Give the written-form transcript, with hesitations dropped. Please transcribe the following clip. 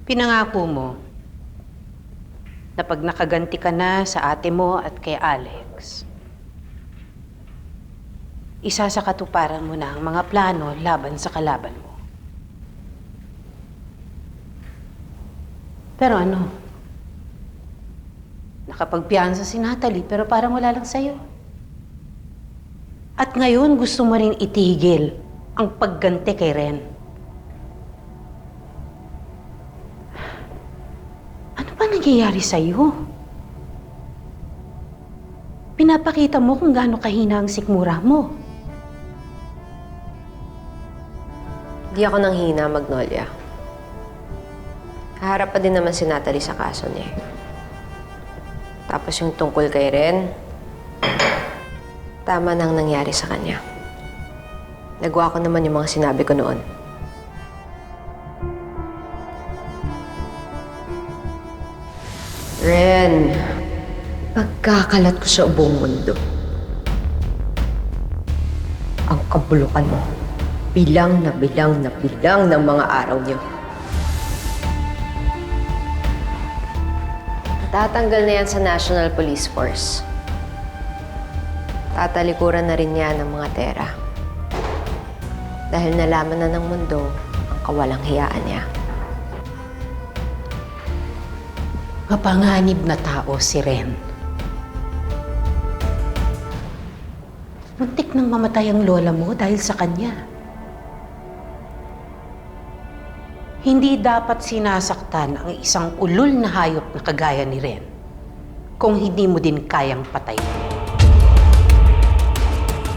Pinangako mo na pag nakaganti ka na sa ate mo at kay Alex, isa sa katuparan mo na ang mga plano laban sa kalaban mo. Pero ano? Nakapagpiyansa si Natalie pero parang wala lang sa'yo. At ngayon gusto mo rin itigil ang pagganti kay Ren. Ano ba nangyayari sa'yo? Pinapakita mo kung gaano kahina ang sikmura mo. Di ako nang hina, Magnolia. Haharap pa din naman si Natalie sa kaso niya. Tapos yung tungkol kay Ren, tama nang nangyari sa kanya. Nagawa ko naman yung mga sinabi ko noon. Ren, pagkakalat ko sa buong mundo. Ang kabulukan mo, bilang na bilang na bilang ng mga araw niyo. Tatanggal na yan sa National Police Force. Tatalikuran na rin yan ng mga tera. Dahil nalaman na ng mundo ang kawalang hiyaan niya. Mapanganib na tao si Ren. Muntik nang mamatay ang lola mo dahil sa kanya. Hindi dapat sinasaktan ang isang ulol na hayop na kagaya ni Ren kung hindi mo din kayang patayin.